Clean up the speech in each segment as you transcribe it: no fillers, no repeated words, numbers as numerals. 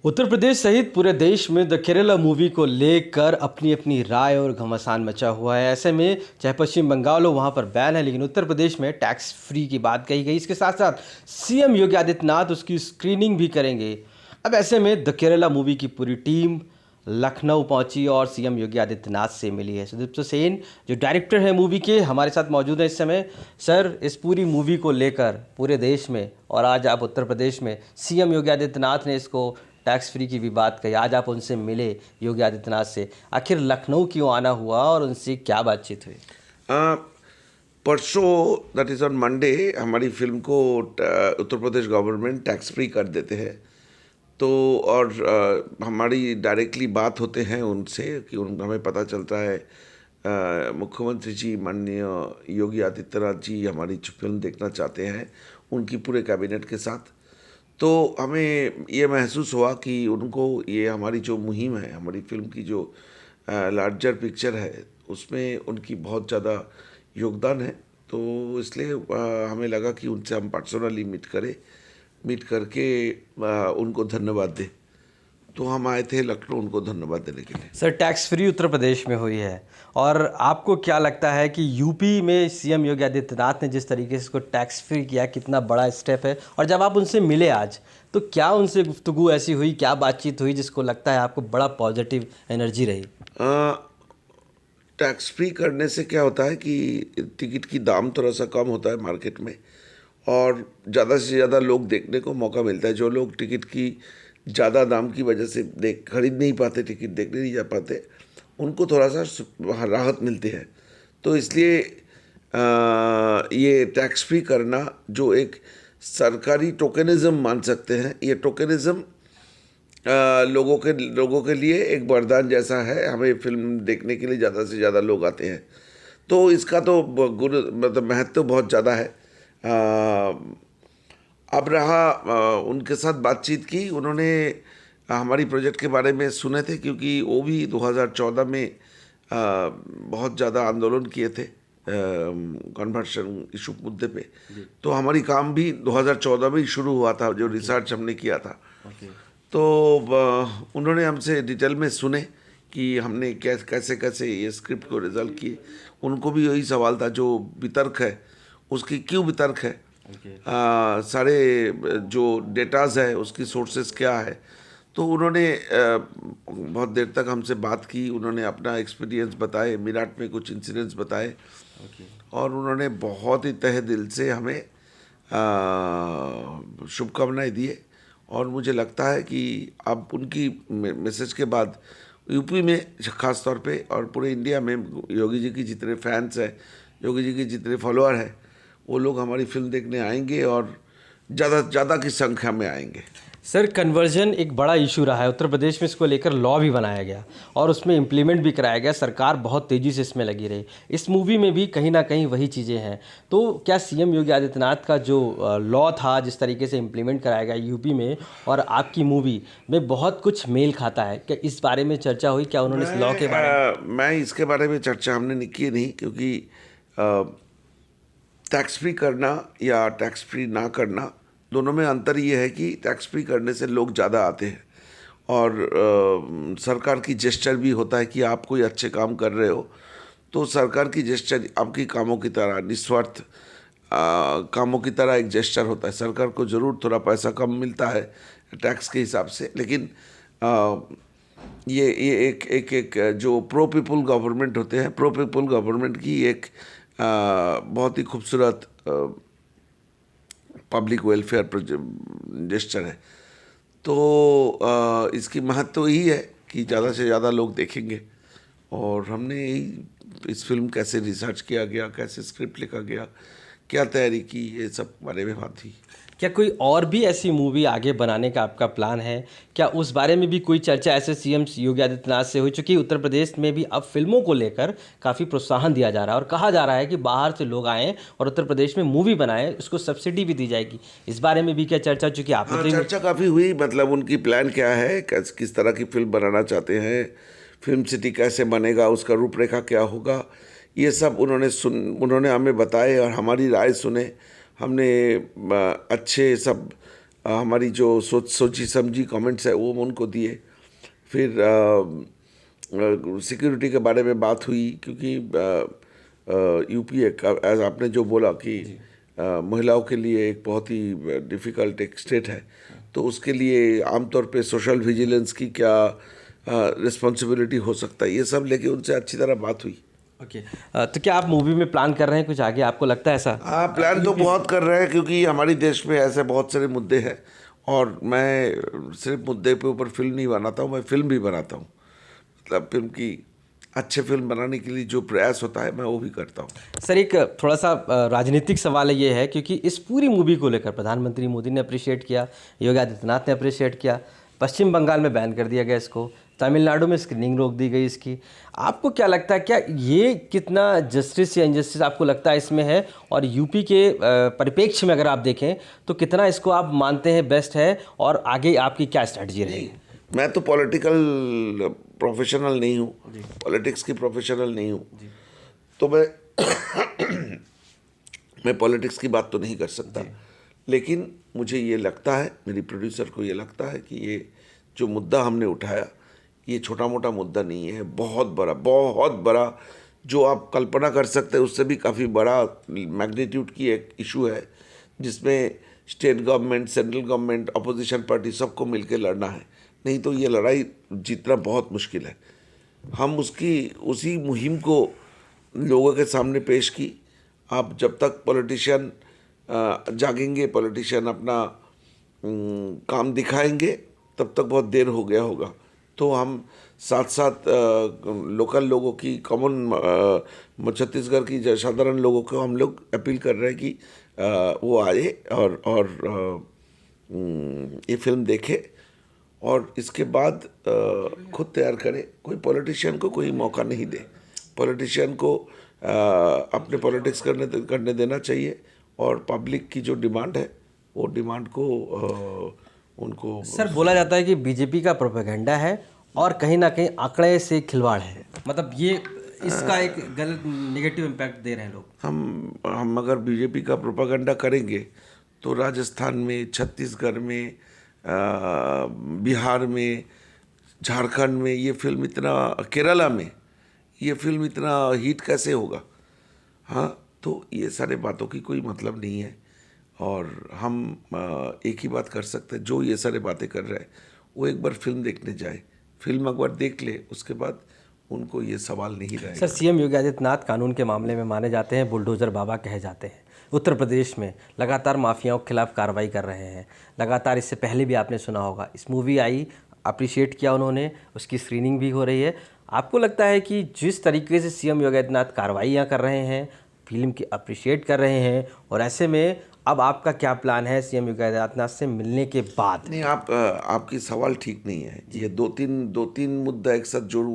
उत्तर प्रदेश सहित पूरे देश में द केरला मूवी को लेकर अपनी अपनी राय और घमासान मचा हुआ है। ऐसे में चाहे पश्चिम बंगाल हो, वहाँ पर बैन है, लेकिन उत्तर प्रदेश में टैक्स फ्री की बात कही गई। इसके साथ साथ सीएम योगी आदित्यनाथ उसकी स्क्रीनिंग भी करेंगे। अब ऐसे में द केरला मूवी की पूरी टीम लखनऊ पहुंची और सीएम योगी आदित्यनाथ से मिली है। सुदीप्त सेन जो डायरेक्टर है मूवी के, हमारे साथ मौजूद है इस समय। सर, इस पूरी मूवी को लेकर पूरे देश में और आज आप उत्तर प्रदेश में सीएम योगी आदित्यनाथ ने इसको टैक्स फ्री की भी बात कही, आज आप उनसे मिले योगी आदित्यनाथ से, आखिर लखनऊ क्यों आना हुआ और उनसे क्या बातचीत हुई? परसों दैट इज़ ऑन मंडे हमारी फिल्म को Uttar Pradesh government tax free कर देते हैं। तो और हमारी डायरेक्टली बात होते हैं उनसे कि हमें पता चलता है मुख्यमंत्री जी माननीय योगी आदित्यनाथ जी हमारी फिल्म देखना चाहते हैं उनकी पूरे कैबिनेट के साथ। तो हमें ये महसूस हुआ कि उनको ये हमारी जो मुहिम है, हमारी फिल्म की जो लार्जर पिक्चर है, उसमें उनकी बहुत ज़्यादा योगदान है। तो इसलिए हमें लगा कि उनसे हम पर्सनली मीट करके उनको धन्यवाद दें। तो हम आए थे लखनऊ उनको धन्यवाद देने के लिए। Sir, tax free Uttar Pradesh में हुई है और आपको क्या लगता है कि यूपी में सीएम योगी आदित्यनाथ ने जिस तरीके से इसको टैक्स फ्री किया, कितना बड़ा स्टेप है? और जब आप उनसे मिले आज, तो क्या उनसे गुफ्तगू ऐसी हुई, क्या बातचीत हुई जिसको लगता है आपको बड़ा पॉजिटिव एनर्जी रही? टैक्स फ्री करने से क्या होता है कि टिकट की दाम थोड़ा सा कम होता है मार्केट में और ज़्यादा से ज़्यादा लोग देखने को मौका मिलता है। जो लोग टिकट की ज़्यादा दाम की वजह से खरीद नहीं पाते, टिकट देखने नहीं जा पाते, उनको थोड़ा सा राहत मिलती है। तो इसलिए ये टैक्स फ्री करना जो एक सरकारी टोकनिज़म मान सकते हैं, ये टोकनिज़म लोगों के लिए एक वरदान जैसा है। हमें फिल्म देखने के लिए ज़्यादा से ज़्यादा लोग आते हैं, तो इसका तो मतलब महत्व बहुत ज़्यादा है। अब रहा उनके साथ बातचीत की, उन्होंने हमारी प्रोजेक्ट के बारे में सुने थे क्योंकि वो भी 2014 में बहुत ज़्यादा आंदोलन किए थे कन्वर्शन इशू मुद्दे पे। तो हमारी काम भी 2014 में ही शुरू हुआ था, जो रिसर्च हमने किया था। तो उन्होंने हमसे डिटेल में सुने कि हमने कैसे ये स्क्रिप्ट को रिजल्व किए। उनको भी यही सवाल था, जो वितर्क है उसकी क्यों वितर्क है, सारे जो डेटाज है उसकी सोर्सेस क्या है। तो उन्होंने बहुत देर तक हमसे बात की, उन्होंने अपना एक्सपीरियंस बताए, मीरठ में कुछ इंसिडेंट्स बताए और उन्होंने बहुत ही तहे दिल से हमें शुभकामनाएं दिए। और मुझे लगता है कि अब उनकी मैसेज के बाद यूपी में ख़ास तौर पे और पूरे इंडिया में योगी जी की जितने फैंस हैं, योगी जी के जितने फॉलोअर हैं, वो लोग हमारी फिल्म देखने आएंगे और ज़्यादा की संख्या में आएंगे। सर, कन्वर्जन एक बड़ा इशू रहा है उत्तर प्रदेश में, इसको लेकर लॉ भी बनाया गया और उसमें इम्प्लीमेंट भी कराया गया। सरकार बहुत तेज़ी से इसमें लगी रही। इस मूवी में भी कहीं ना कहीं वही चीज़ें हैं। तो क्या सीएम योगी आदित्यनाथ का जो लॉ था, जिस तरीके से इम्प्लीमेंट कराया गया यूपी में, और आपकी मूवी में बहुत कुछ मेल खाता है? क्या इस बारे में चर्चा हुई? क्या उन्होंने इस लॉ के बारे में? मैं इसके बारे में चर्चा हमने की नहीं, क्योंकि टैक्स फ्री करना या टैक्स फ्री ना करना, दोनों में अंतर ये है कि टैक्स फ्री करने से लोग ज़्यादा आते हैं और सरकार की जेस्चर भी होता है कि आप कोई अच्छे काम कर रहे हो, तो सरकार की जेस्चर आपकी कामों की तरह निस्वार्थ कामों की तरह एक जेस्चर होता है। सरकार को ज़रूर थोड़ा पैसा कम मिलता है टैक्स के हिसाब से, लेकिन ये एक जो प्रो पीपल गवर्नमेंट होते हैं, प्रो पीपल गवर्नमेंट की एक बहुत ही खूबसूरत पब्लिक वेलफेयर जेस्चर है। तो इसकी महत्व यही है कि ज़्यादा से ज़्यादा लोग देखेंगे। और हमने यही इस फिल्म कैसे रिसर्च किया गया, कैसे स्क्रिप्ट लिखा गया, क्या तैयारी की, ये सब बारे में बात थी। क्या कोई और भी ऐसी मूवी आगे बनाने का आपका प्लान है? क्या उस बारे में भी कोई चर्चा ऐसे सीएम योगी आदित्यनाथ से हुई? चूँकि उत्तर प्रदेश में भी अब फिल्मों को लेकर काफ़ी प्रोत्साहन दिया जा रहा है और कहा जा रहा है कि बाहर से लोग आएँ और उत्तर प्रदेश में मूवी बनाएं, उसको सब्सिडी भी दी जाएगी। इस बारे में भी क्या चर्चा? चूँकि आपने चर्चा काफ़ी हुई, मतलब उनकी प्लान क्या है, किस तरह की फिल्म बनाना चाहते हैं, फिल्म सिटी कैसे बनेगा, उसका रूपरेखा क्या होगा, ये सब उन्होंने हमें बताए और हमारी राय सुने। हमने अच्छे सब हमारी जो सोची समझी कमेंट्स है वो उनको दिए। फिर सिक्योरिटी के बारे में बात हुई, क्योंकि यूपी आपने जो बोला कि महिलाओं के लिए एक बहुत ही डिफ़िकल्ट एक स्टेट है, तो उसके लिए आमतौर पे सोशल विजिलेंस की क्या रिस्पॉन्सिबिलिटी हो सकता है, ये सब लेके उनसे अच्छी तरह बात हुई। ओके। तो क्या आप मूवी में प्लान कर रहे हैं कुछ आगे, आपको लगता है ऐसा? हाँ, प्लान तो बहुत कर रहे हैं, क्योंकि हमारे देश में ऐसे बहुत सारे मुद्दे हैं, और मैं सिर्फ मुद्दे पे ऊपर फिल्म नहीं बनाता हूँ, मैं फिल्म भी बनाता हूँ। मतलब फिल्म की अच्छे फिल्म बनाने के लिए जो प्रयास होता है मैं वो भी करता हूँ। सर एक थोड़ा सा राजनीतिक सवाल ये है, क्योंकि इस पूरी मूवी को लेकर प्रधानमंत्री मोदी ने अप्रिशिएट किया, योगी आदित्यनाथ ने अप्रिशिएट किया, पश्चिम बंगाल में बैन कर दिया गया इसको, तमिलनाडु में स्क्रीनिंग रोक दी गई इसकी। आपको क्या लगता है, क्या ये कितना जस्टिस या इनजस्टिस आपको लगता है इसमें है? और यूपी के परिप्रेक्ष्य में अगर आप देखें तो कितना इसको आप मानते हैं बेस्ट है, और आगे आपकी क्या स्ट्रैटेजी रहेगी? मैं तो पॉलिटिकल प्रोफेशनल नहीं हूँ, पॉलिटिक्स की प्रोफेशनल नहीं हूँ, तो मैं पॉलिटिक्स की बात तो नहीं कर सकता। लेकिन मुझे ये लगता है, मेरी प्रोड्यूसर को ये लगता है कि ये जो मुद्दा हमने उठाया, ये छोटा मोटा मुद्दा नहीं है, बहुत बड़ा, जो आप कल्पना कर सकते हैं उससे भी काफ़ी बड़ा मैग्नीट्यूड की एक इशू है, जिसमें state government, central government, opposition party सबको मिलकर लड़ना है। नहीं तो ये लड़ाई जीतना बहुत मुश्किल है। हम उसी मुहिम को लोगों के सामने पेश की। आप जब तक पॉलिटिशियन जागेंगे, पॉलिटिशियन अपना काम दिखाएंगे, तब तक बहुत देर हो गया होगा। तो हम साथ साथ लोकल लोगों की, कॉमन छत्तीसगढ़ की साधारण लोगों को हम लोग अपील कर रहे हैं कि वो आए और ये फिल्म देखे, और इसके बाद खुद तैयार करे। कोई पॉलिटिशियन को कोई मौका नहीं दे, पॉलिटिशियन को अपने पॉलिटिक्स करने देना चाहिए, और पब्लिक की जो डिमांड है वो डिमांड को उनको। सर बोला जाता है कि बीजेपी का प्रोपेगेंडा है और कहीं ना कहीं आंकड़े से खिलवाड़ है, मतलब ये इसका एक गलत नेगेटिव इम्पैक्ट दे रहे हैं लोग। हम अगर बीजेपी का प्रोपेगेंडा करेंगे तो राजस्थान में, छत्तीसगढ़ में, बिहार में, झारखंड में ये फिल्म इतना, केरला में ये फिल्म इतना हिट कैसे होगा? हाँ, तो ये सारे बातों की कोई मतलब नहीं है, और हम एक ही बात कर सकते हैं, जो ये सारे बातें कर रहे हैं वो एक बार फिल्म देखने जाए, फिल्म एक बार देख ले, उसके बाद उनको ये सवाल नहीं रहेगा। सर सीएम योगी आदित्यनाथ कानून के मामले में माने जाते हैं बुलडोज़र बाबा कहे जाते हैं। उत्तर प्रदेश में लगातार माफियाओं के खिलाफ कार्रवाई कर रहे हैं, लगातार इससे पहले भी आपने सुना होगा, इस मूवी आई, अप्रिशिएट किया उन्होंने, उसकी स्क्रीनिंग भी हो रही है। आपको लगता है कि जिस तरीके से सीएम योगी आदित्यनाथ कार्रवाइयाँ कर रहे हैं, फिल्म की अप्रिशिएट कर रहे हैं, और ऐसे में अब आपका क्या प्लान है सीएम योगी आदित्यनाथ से मिलने के बाद? नहीं, आपकी सवाल ठीक नहीं है। ये दो तीन मुद्दा एक साथ जोड़,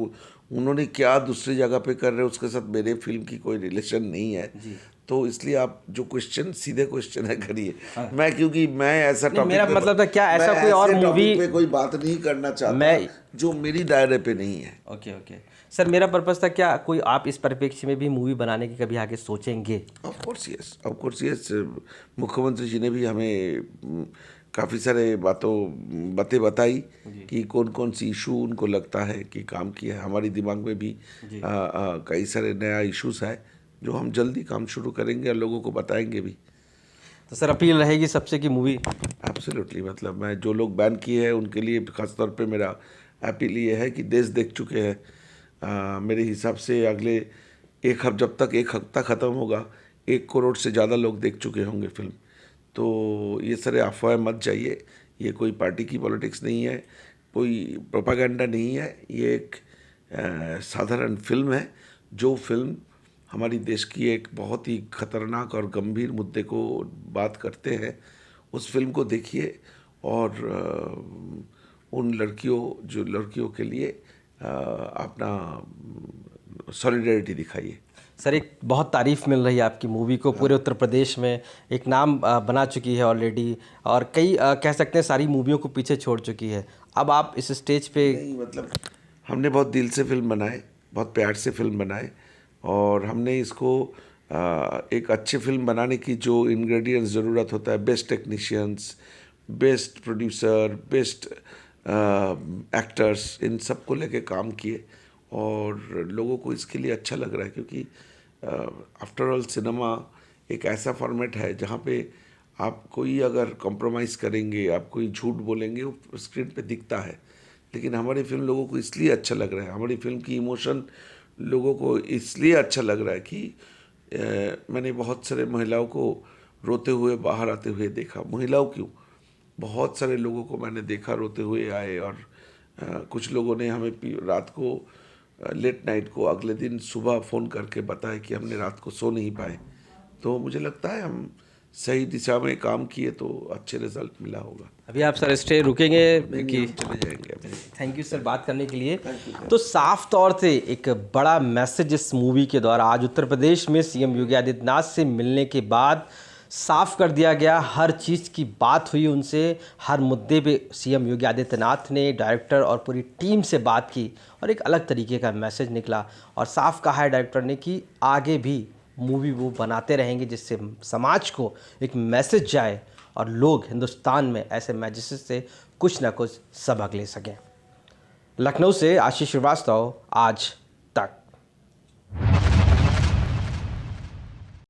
उन्होंने क्या दूसरी जगह पे कर रहे हैं उसके साथ मेरे फिल्म की कोई रिलेशन नहीं है। तो इसलिए आप जो क्वेश्चन, सीधे क्वेश्चन है करिए। क्योंकि मैं ऐसा टॉपिक, मेरा मतलब था क्या ऐसा कोई और मूवी पे कोई बात नहीं करना चाहता जो मेरी दायरे पे नहीं है। ओके सर, मेरा पर्पस था क्या कोई आप इस परिप्रेक्ष्य में भी मूवी बनाने की कभी आगे सोचेंगे? Of course yes. मुख्यमंत्री जी ने भी हमें काफ़ी सारे बातें बताई कि कौन कौन सी इशू उनको लगता है कि काम किया है। हमारी दिमाग में भी कई सारे नया इश्यूज है जो हम जल्दी काम शुरू करेंगे और लोगों को बताएंगे भी। तो सर अपील रहेगी सबसे कि मूवी एब्सोल्युटली, मतलब मैं जो लोग बैन किए हैं उनके लिए खासतौर पे मेरा अपील ये है कि देश देख चुके हैं। मेरे हिसाब से अगले जब तक एक हफ्ता ख़त्म होगा, 1 करोड़ से ज़्यादा लोग देख चुके होंगे फिल्म। तो ये सारे अफवाह मत जाइए, ये कोई पार्टी की पॉलिटिक्स नहीं है, कोई प्रोपागेंडा नहीं है, ये एक साधारण फिल्म है। जो फिल्म हमारी देश की एक बहुत ही खतरनाक और गंभीर मुद्दे को बात करते हैं, उस फिल्म को देखिए, और उन लड़कियों के लिए अपना सॉलिडेरिटी दिखाइए। सर एक बहुत तारीफ़ मिल रही है आपकी मूवी को, पूरे उत्तर प्रदेश में एक नाम बना चुकी है ऑलरेडी, और कई कह सकते हैं सारी मूवियों को पीछे छोड़ चुकी है। अब आप इस स्टेज पे नहीं, मतलब हमने बहुत दिल से फिल्म बनाए, बहुत प्यार से फिल्म बनाए, और हमने इसको एक अच्छी फिल्म बनाने की जो इंग्रेडिएंट्स ज़रूरत होता है, best technicians, best producer, best actors, इन सब को लेके काम किए और लोगों को इसके लिए अच्छा लग रहा है क्योंकि आफ्टर ऑल सिनेमा एक ऐसा फॉर्मेट है जहाँ पे आप कोई अगर कॉम्प्रोमाइज़ करेंगे, आप कोई झूठ बोलेंगे, वो स्क्रीन पे दिखता है। लेकिन हमारी फिल्म लोगों को इसलिए अच्छा लग रहा है, हमारी फिल्म की इमोशन लोगों को इसलिए अच्छा लग रहा है कि मैंने बहुत सारे महिलाओं को रोते हुए बाहर आते हुए देखा। महिलाओं क्यों, बहुत सारे लोगों को मैंने देखा रोते हुए आए और कुछ लोगों ने हमें रात को लेट नाइट को अगले दिन सुबह फ़ोन करके बताया कि हमने रात को सो नहीं पाए। तो मुझे लगता है हम सही दिशा में काम किए तो अच्छे रिजल्ट मिला होगा। अभी आप सर स्टे रुकेंगे कि हम चले जाएंगे अभी। थैंक यू सर बात करने के लिए। तो साफ तौर से एक बड़ा मैसेज इस मूवी के द्वारा आज उत्तर प्रदेश में सीएम योगी आदित्यनाथ से मिलने के बाद साफ कर दिया गया। हर चीज़ की बात हुई उनसे, हर मुद्दे पे सीएम योगी आदित्यनाथ ने डायरेक्टर और पूरी टीम से बात की और एक अलग तरीके का मैसेज निकला और साफ कहा है डायरेक्टर ने कि आगे भी मूवी वो बनाते रहेंगे जिससे समाज को एक मैसेज जाए और लोग हिंदुस्तान में ऐसे मैसेज से कुछ ना कुछ सबक ले सकें। लखनऊ से आशीष श्रीवास्तव, आज तक।